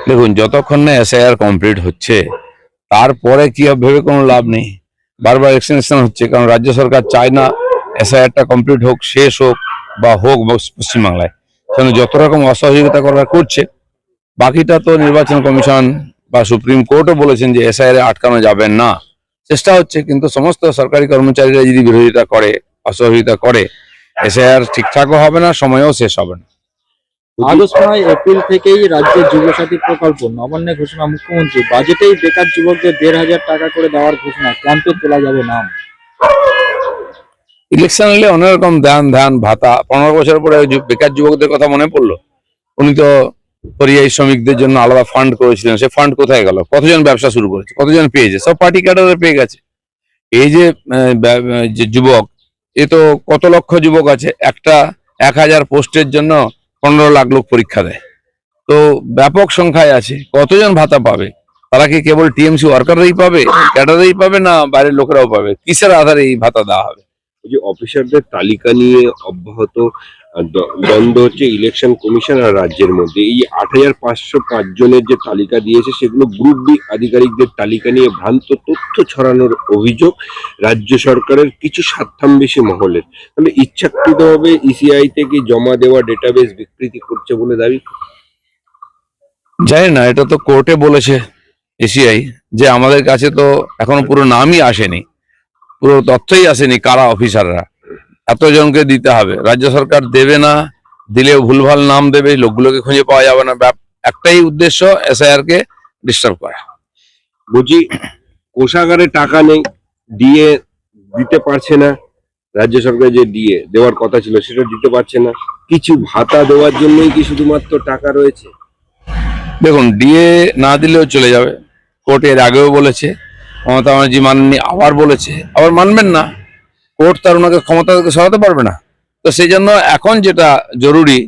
দেখুন, যতক্ষণ না এসআইআর কমপ্লিট হচ্ছে তারপরে কি হবে ভেবে কোনো লাভ নেই। বারবার এক্সটেনশন হচ্ছে, কারণ রাজ্য সরকার চায় না এসআইআরটা কমপ্লিট হোক, শেষ হোক পশ্চিমবাংলায়। কারণ যত রকম অসহযোগিতা করার করছে, বাকিটা তো নির্বাচন কমিশন বা সুপ্রিম কোর্টও বলেছেন যে এসআইআর আটকানো যাবে না। চেষ্টা হচ্ছে, কিন্তু সমস্ত সরকারি কর্মচারীরা যদি বিরোধিতা করে, অসহযোগিতা করে, এসআইআর ঠিকঠাকও হবে না, সময়ও শেষ হবে না। আগস্ট নয় এপ্রিল থেকেই রাজ্যের যুবসাথী প্রকল্প নবান্নে ঘোষণা মুখ্যমন্ত্রী। বাজেটেই বেকার যুবকদের ১,৫০০ টাকা করে দেওয়ার ঘোষণা। ক্যাম্পে তোলা যাবে নাম। ইলেকশন এলে অনেক রকম ধ্যান ভাতা। 15 বছর পরে বেকার যুবকদের কথা মনে পড়লো। উনি তো পরিযায়ী শ্রমিকদের জন্য আলাদা ফান্ড করেছিলেন, সে ফান্ড কোথায় গেল? কতজন ব্যবসা শুরু করেছে, কতজন পেয়েছে? সব পার্টি ক্যাডারে পেয়ে গেছে। এই যে যে যুবক, এ তো কত লক্ষ যুবক আছে, একটা 1000 পোস্টের জন্য 15 লাখ লোক পরীক্ষা দেয়। তো ব্যাপক সংখ্যায় আছে, কতজন ভাতা পাবে? তারা কি কেবল টিএমসি ওয়ার্কাররাই পাবে, ক্যাডারেই পাবে, না বাইরের লোকেরাও পাবে? কিসের আধারে এই ভাতা দেওয়া হবে? যে অফিসারদের তালিকা নিয়ে অব্যাহত দ্বন্দ্ব হচ্ছে ইলেকশন কমিশন আর রাজ্যের মধ্যে। এই 8505 জনের যে তালিকা দিয়েছে সেগুলো গ্রুপ বি আধিকারিকদের তালিকা নিয়ে ভ্রান্ত তথ্য ছড়ানোর অভিযোগ রাজ্য সরকারের কিছু স্বার্থান্বেষী মহলের। তাহলে ইচ্ছাকৃতভাবে ইসিআই থেকে জমা দেওয়া ডেটাবেস বিকৃতি করছে বলে দাবি। জানি না, এটা তো কোর্টে বলেছে এসিআই যে আমাদের কাছে তো এখনো পুরো নামই আসেনি, পুরো তথ্যই আসেনি কারা অফিসাররা, এতজনকে দিতে হবে। রাজ্য সরকার দেবে না, দিলেও ভুলভাল নাম দেবে, লোকগুলোকে খুঁজে পাওয়া যাবে না। একটাই উদ্দেশ্য, এসআইআর কে ডিস্টার্ব করা। বুঝি কোষাগারে টাকা নেই, দিয়ে দিতে পারছে না। রাজ্য সরকার যে দিয়ে দেওয়ার কথা ছিল সেটা দিতে পারছে না। কিছু ভাতা দেওয়ার জন্যই কি শুধুমাত্র টাকা রয়েছে? দেখুন, ডিএ না দিলেও চলে যাবে, কোর্ট এর আগেও বলেছে, মমতা ব্যানার্জি মানেননি, আবার বলেছে, আবার মানবেন না। কোর্ট তার ওনাকে ক্ষমতা থেকে সরাতে পারবে না। তো সেই জন্য এখন যেটা জরুরি,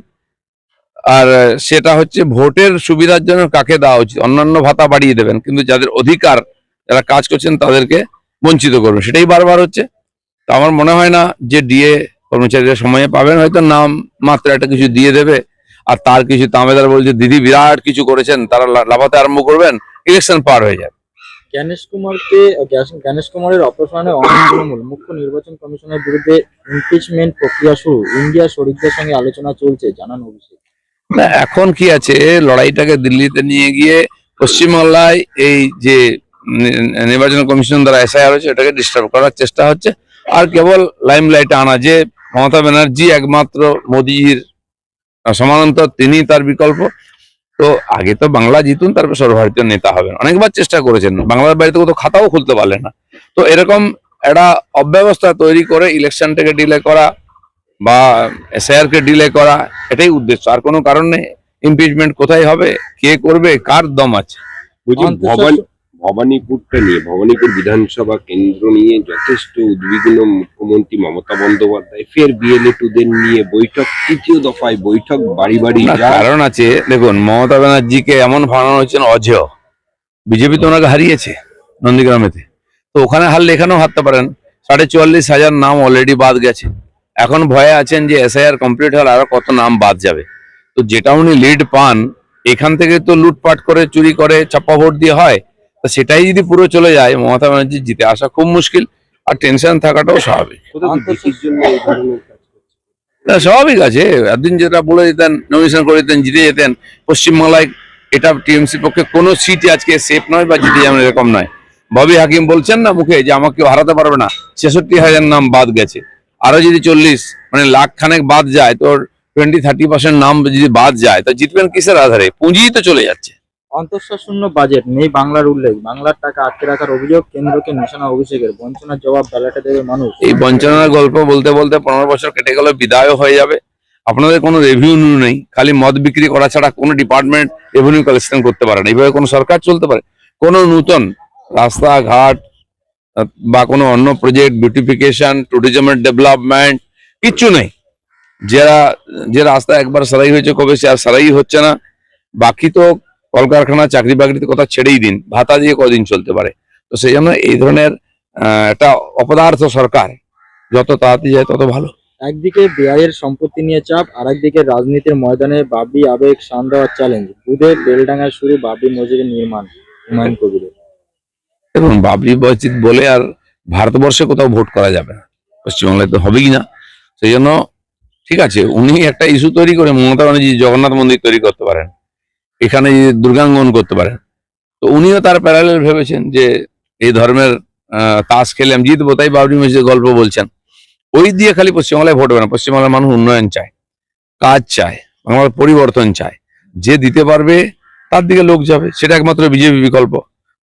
আর সেটা হচ্ছে ভোটের সুবিধার জন্য কাকে দেওয়া উচিত। অন্যান্য ভাতা বাড়িয়ে দেবেন, কিন্তু যাদের অধিকার, যারা কাজ করছেন তাদেরকে বঞ্চিত করবেন, সেটাই বারবার হচ্ছে। তো আমার মনে হয় না যে ডিএ কর্মচারীরা সময়ে পাবেন, হয়তো নাম মাত্র একটা কিছু দিয়ে দেবে। আর তার কিছু তামেদার বলছে দিদি বিরাট কিছু করেছেন, তারা লাফাতে আরম্ভ করবেন, ইলেকশন পার হয়ে যাবে। জ্ঞানেশ কুমারের অপসারণে অনেক তৃণমূল। মুখ্য নির্বাচন কমিশনের বিরুদ্ধে ইমপিচমেন্ট প্রক্রিয়া শুরু। ইন্ডিয়া শরিকদের সঙ্গে আলোচনা চলছে, জানান অভিষেক। না, এখন কি আছে, লড়াইটাকে দিল্লিতে নিয়ে গিয়ে পশ্চিমবাংলায় এই যে নির্বাচন কমিশন দ্বারা এসআইআর হচ্ছে, এটাকে ডিস্টার্ব করার চেষ্টা হচ্ছে। আর কেবল লাইমলাইটে আনা যে মমতা ব্যানার্জি একমাত্র মোদির সমানান্তর, তিনি তার বিকল্প। তো আগে তো বাংলা জিতুন, তারপর সর্বভারতীয় নেতা হবেন। অনেকবার চেষ্টা করেছেন, বাংলার বাড়িতে কোথাও খাতাও খুলতে পারলেন না। তো এরকম একটা অব্যবস্থা তৈরি করে ইলেকশনটাকে ডিলে করা বা এসআইআর কে ডিলে করা, এটাই উদ্দেশ্য, আর কোনো কারণ নেই। ইমপিচমেন্ট কোথায় হবে, কে করবে, কার দম আছে? বুঝি ভবানীপুরটা নিয়ে, ভবানীপুর বিধানসভা কেন্দ্র নিয়ে যথেষ্ট উদ্বিগ্ন মুখ্যমন্ত্রী মমতা বন্দ্যোপাধ্যায়। ফের বিএলএ-2দের নিয়ে বৈঠক, তৃতীয় দফায় বৈঠক, বাড়ি বাড়ি কারণ আছে। দেখুন, মমতা ব্যানার্জিকে এমন ভাড়ানো হচ্ছে অজেয়। বিজেপি তো ওনাকে হারিয়েছে নন্দীগ্রামেতে, তো ওখানে হারলে এখানেও হারতে পারেন। 44,000 নাম অলরেডি বাদ গেছে। এখন ভয়ে আছেন যে এসআইআর কমপ্লিট হলে আরো কত নাম বাদ যাবে। তো যেটা উনি লিড পান, এখান থেকে তো লুটপাট করে, চুরি করে, চাপা ভোট দিয়ে হয়। তো সেটাই যদি পুরো চলে যায়, মমতা ব্যানার্জি জিতে আসা খুব মুশকিল। আর টেনশন থাকাটাও স্বাভাবিক। স্বাভাবিক আছে, একদিন যেটা বলে দিতেন, নমিনেশন করে দিতেন, জিতে যেতেন পশ্চিমবাংলায়। এটা টিএমসি পক্ষে কোনো সিটই আজকে সেফ নয় বা জিতে যাবেন এরকম নয়। ববি হাকিম বলছেন না মুখে যে আমাকে কেউ হারাতে পারবে না। 66,000 নাম বাদ গেছে। আরো যদি 40 মানে লাখ খানেক বাদ যায়, তো 20-30% নাম যদি বাদ যায়, তো জিতবেন কিসের আধারে? পুঁজি তো চলে যাচ্ছে। অন্তঃসারশূন্য বাজেট, নেই বাংলার উল্লেখ। বাংলার টাকা আটকে রাখার অভিযোগ কেন্দ্রকে নিশানা অভিষেকের। বঞ্চনার জবাব ব্যালটে দেবে মানুষ। এই বঞ্চনার গল্প বলতে বলতে 15 বছর কেটে গেল, বিদায়ও হয়ে যাবে। আপনাদের কোনো রেভিনিউ নেই, খালি মদ বিক্রি করা ছাড়া কোনো ডিপার্টমেন্ট রেভিনিউ কালেকশন করতে পারে না। এইভাবে কোনো সরকার চলতে পারে? কোনো নূতন রাস্তাঘাট বা কোনো অন্য প্রজেক্ট, বিউটিফিকেশন, ট্যুরিজমের ডেভেলপমেন্ট, কিচ্ছু নেই। যে রাস্তা একবার সারাই হয়েছে কবে, সে আর সারাই হচ্ছে না। বাকি তো কলকারখানা, চাকরি বাকরিতে কথা ছেড়েই দিন, ভাতা দিয়ে কদিন চলতে পারে? তো সেই জন্য এই ধরনের একটা অপদার্থ সরকার যত তাড়াতাড়ি যায় তত ভালো। একদিকে বিআইয়ের সম্পত্তি নিয়ে চাপ, আর একদিকে রাজনীতির ময়দানে বাবরি আবেগ শান দেওয়ার চ্যালেঞ্জ। দুধে বেলডাঙ্গায় শুরু বাবরি মসজিদের নির্মাণ। হুমায়ুন কবিরের এবং বাবরি মসজিদ বলে আর ভারতবর্ষে কোথাও ভোট করা যাবে না, পশ্চিমবাংলায় তো হবেই না। সেই জন্য ঠিক আছে, উনি একটা ইস্যু তৈরি করে মমতা ব্যানার্জি জগন্নাথ মন্দির তৈরি করতে পারেন, এখানে দুর্গাঙ্গন করতে পারেন। তো উনিও তার প্যারালেল ভেবেছেন যে এই ধর্মের তাস খেলে আমি জিতবো, তাই বাবরি মসজিদের গল্প বলছেন। ওই দিয়ে খালি পশ্চিমবাংলায় ভোট হবে না, পশ্চিমবাংলার মানুষ উন্নয়ন চায়, কাজ চায়, বাংলার পরিবর্তন চায়। যে দিতে পারবে তার দিকে লোক যাবে, সেটা একমাত্র বিজেপি বিকল্প।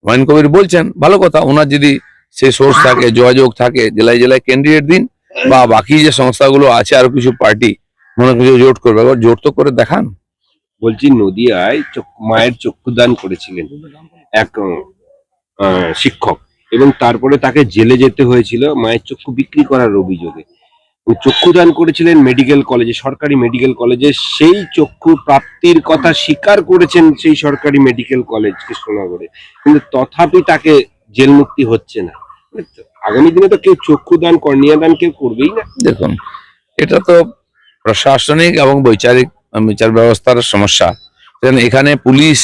হুমায়ুন কবির বলছেন ভালো কথা, ওনার যদি সে সোর্স থাকে, যোগাযোগ থাকে, জেলায় জেলায় ক্যান্ডিডেট দিন, বা বাকি যে সংস্থাগুলো আছে আরো কিছু পার্টি মনে কিছু জোট করবে, এবার জোট তো করে দেখান। বলছি নদিয়ায় মায়ের চক্ষুদান করেছিলেন এক শিক্ষক, এবং তারপরে তাকে জেলে যেতে হয়েছিল মায়ের চক্ষু বিক্রি করার অভিযোগে। চক্ষুদান করেছিলেন মেডিকেল কলেজে, সরকারি মেডিকেল কলেজে। সেই চক্ষু প্রাপ্তির কথা স্বীকার করেছেন সেই সরকারি মেডিকেল কলেজ কৃষ্ণনগরে, কিন্তু তথাপি তাকে জেল মুক্তি হচ্ছে না। আগামী দিনে তো কেউ চক্ষুদান কর্নিয়াদান কেউ করবেই না। দেখুন, এটা তো প্রশাসনিক এবং বৈচারিক বিচার ব্যবস্থার সমস্যা। এখানে পুলিশ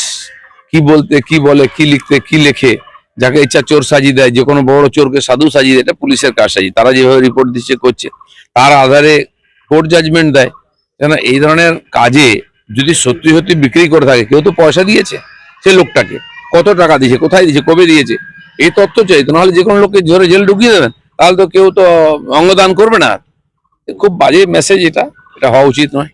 কি বলতে কি বলে, কি লিখতে কি লেখে, যাকে ইচ্ছা চোর সাজিয়ে দেয়, যে কোনো বড় চোরকে সাধু সাজিয়ে দেয়, এটা পুলিশের কাজ সাজিয়ে, তারা যেভাবে রিপোর্ট দিচ্ছে করছে, তার আধারে কোর্ট জাজমেন্ট দেয়। কেন এই ধরনের কাজে যদি সত্যি সত্যি বিক্রি করে থাকে, কেউ তো পয়সা দিয়েছে, সে লোকটাকে কত টাকা দিয়েছে, কোথায় দিয়েছে, কবে দিয়েছে, এই তথ্য চাই। তো নাহলে যে কোনো লোককে ধরে জেল ঢুকিয়ে দেবেন, তাহলে তো কেউ তো অঙ্গদান করবে না। খুব বাজে মেসেজ, এটা এটা হওয়া উচিত নয়।